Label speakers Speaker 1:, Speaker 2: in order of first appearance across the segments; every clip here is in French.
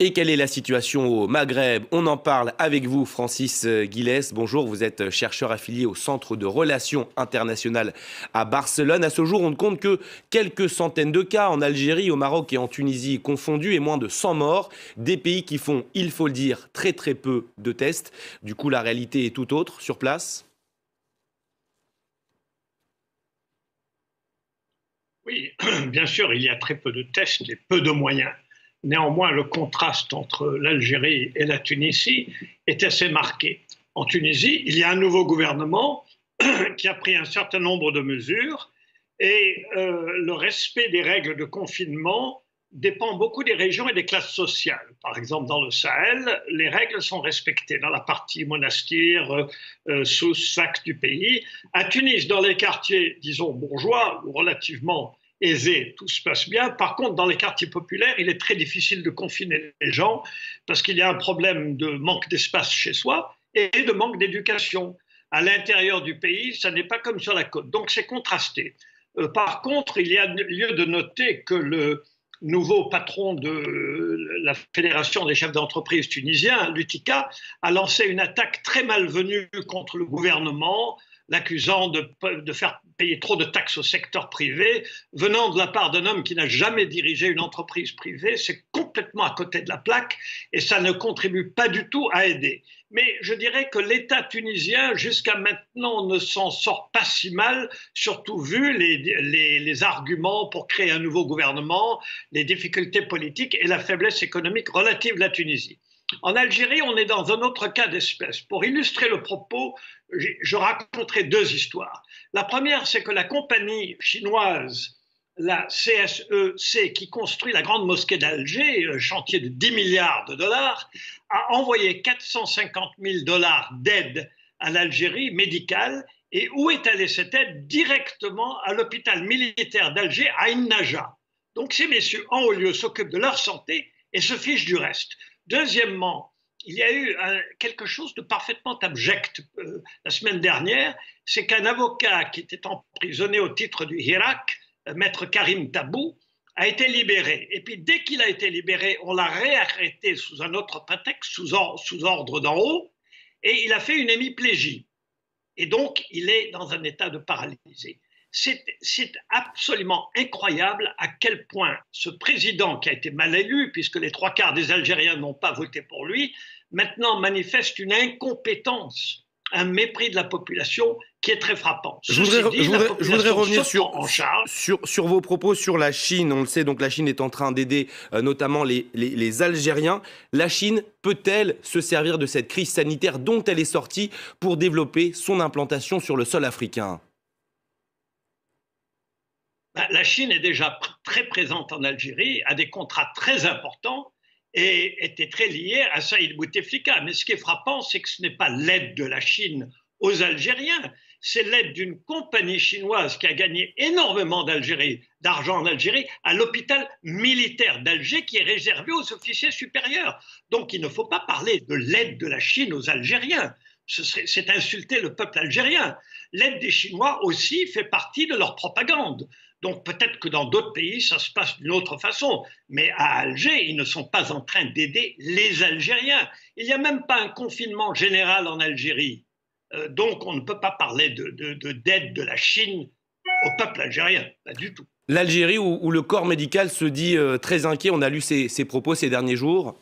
Speaker 1: Et quelle est la situation au Maghreb? On en parle avec vous, Francis Guilès. Bonjour, vous êtes chercheur affilié au Centre de Relations Internationales à Barcelone. À ce jour, on ne compte que quelques centaines de cas en Algérie, au Maroc et en Tunisie confondus et moins de 100 morts. Des pays qui font, il faut le dire, très très peu de tests. Du coup, la réalité est tout autre sur place.
Speaker 2: Oui, bien sûr, il y a très peu de tests et peu de moyens. Néanmoins, le contraste entre l'Algérie et la Tunisie est assez marqué. En Tunisie, il y a un nouveau gouvernement qui a pris un certain nombre de mesures et le respect des règles de confinement dépend beaucoup des régions et des classes sociales. Par exemple, dans le Sahel, les règles sont respectées dans la partie monastir, sous-sac du pays. À Tunis, dans les quartiers, disons, bourgeois ou relativement aisés, tout se passe bien. Par contre, dans les quartiers populaires, il est très difficile de confiner les gens parce qu'il y a un problème de manque d'espace chez soi et de manque d'éducation. À l'intérieur du pays, ça n'est pas comme sur la côte. Donc, c'est contrasté. Par contre, il y a lieu de noter que le nouveau patron de la Fédération des chefs d'entreprise tunisiens, l'UTICA, a lancé une attaque très malvenue contre le gouvernement, l'accusant de faire payer trop de taxes au secteur privé, venant de la part d'un homme qui n'a jamais dirigé une entreprise privée. C'est complètement à côté de la plaque et ça ne contribue pas du tout à aider. Mais je dirais que l'État tunisien, jusqu'à maintenant, ne s'en sort pas si mal, surtout vu les arguments pour créer un nouveau gouvernement, les difficultés politiques et la faiblesse économique relative de la Tunisie. En Algérie, on est dans un autre cas d'espèce. Pour illustrer le propos, je raconterai deux histoires. La première, c'est que la compagnie chinoise, la CSEC, qui construit la grande mosquée d'Alger, un chantier de 10 milliards de dollars, a envoyé 450 000 dollars d'aide à l'Algérie médicale. Et où est allée cette aide? Directement à l'hôpital militaire d'Alger, à Innaja. Donc ces messieurs, en haut lieu, s'occupent de leur santé et se fichent du reste. Deuxièmement, il y a eu quelque chose de parfaitement abject la semaine dernière, c'est qu'un avocat qui était emprisonné au titre du Hirak, maître Karim Tabou, a été libéré. Et puis dès qu'il a été libéré, on l'a réarrêté sous un autre prétexte, sous ordre d'en haut, et il a fait une hémiplégie. Et donc, il est dans un état de paralysie. C'est absolument incroyable à quel point ce président, qui a été mal élu, puisque les trois quarts des Algériens n'ont pas voté pour lui, maintenant manifeste une incompétence, un mépris de la population qui est très frappant.
Speaker 1: Je voudrais revenir sur vos propos sur la Chine. On le sait, donc la Chine est en train d'aider notamment les Algériens. La Chine peut-elle se servir de cette crise sanitaire dont elle est sortie pour développer son implantation sur le sol africain ?
Speaker 2: La Chine est déjà très présente en Algérie, a des contrats très importants et était très liée à Saïd Bouteflika. Mais ce qui est frappant, c'est que ce n'est pas l'aide de la Chine aux Algériens, c'est l'aide d'une compagnie chinoise qui a gagné énormément d'argent en Algérie à l'hôpital militaire d'Alger qui est réservé aux officiers supérieurs. Donc il ne faut pas parler de l'aide de la Chine aux Algériens. C'est insulter le peuple algérien. L'aide des Chinois aussi fait partie de leur propagande. Donc peut-être que dans d'autres pays, ça se passe d'une autre façon. Mais à Alger, ils ne sont pas en train d'aider les Algériens. Il n'y a même pas un confinement général en Algérie. Donc on ne peut pas parler d'aide de la Chine au peuple algérien, pas du tout.
Speaker 1: L'Algérie où le corps médical se dit très inquiet, on a lu ses propos ces derniers jours.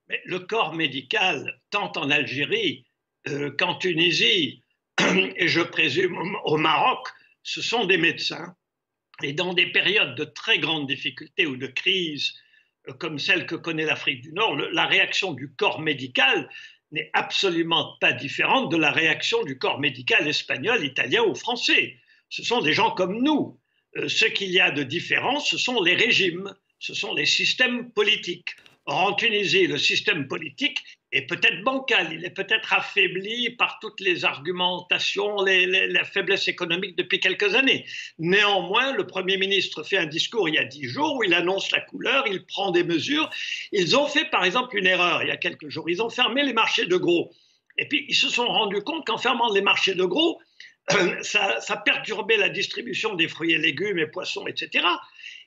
Speaker 2: Mais le corps médical, tant en Algérie qu'en Tunisie, et je présume au Maroc, ce sont des médecins. Et dans des périodes de très grande difficulté ou de crise, comme celle que connaît l'Afrique du Nord, la réaction du corps médical n'est absolument pas différente de la réaction du corps médical espagnol, italien ou français. Ce sont des gens comme nous. Ce qu'il y a de différent, ce sont les régimes, ce sont les systèmes politiques. Or, en Tunisie, le système politique est peut-être bancal, il est peut-être affaibli par toutes les argumentations, la faiblesse économique depuis quelques années. Néanmoins, le Premier ministre fait un discours il y a 10 jours où il annonce la couleur, il prend des mesures. Ils ont fait par exemple une erreur il y a quelques jours, ils ont fermé les marchés de gros. Et puis ils se sont rendus compte qu'en fermant les marchés de gros, ça perturbait la distribution des fruits et légumes et poissons, etc.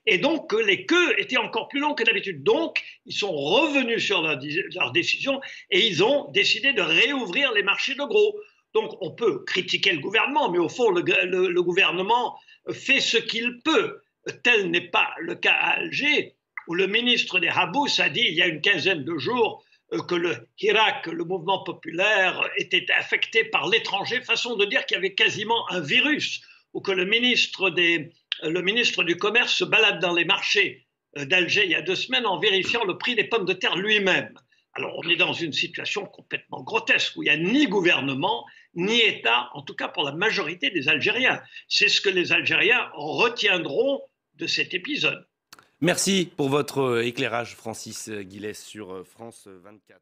Speaker 2: et donc que les queues étaient encore plus longues que d'habitude. Donc, ils sont revenus sur leur décision et ils ont décidé de réouvrir les marchés de gros. Donc, on peut critiquer le gouvernement, mais au fond, le gouvernement fait ce qu'il peut. Tel n'est pas le cas à Alger, où le ministre des Habous a dit il y a une quinzaine de jours que le Hirak, le mouvement populaire, était affecté par l'étranger, façon de dire qu'il y avait quasiment un virus, ou que le ministre du Commerce se balade dans les marchés d'Alger il y a 2 semaines en vérifiant le prix des pommes de terre lui-même. Alors on est dans une situation complètement grotesque où il n'y a ni gouvernement, ni État, en tout cas pour la majorité des Algériens. C'est ce que les Algériens retiendront de cet épisode.
Speaker 1: Merci pour votre éclairage, Francis Guilès, sur France 24.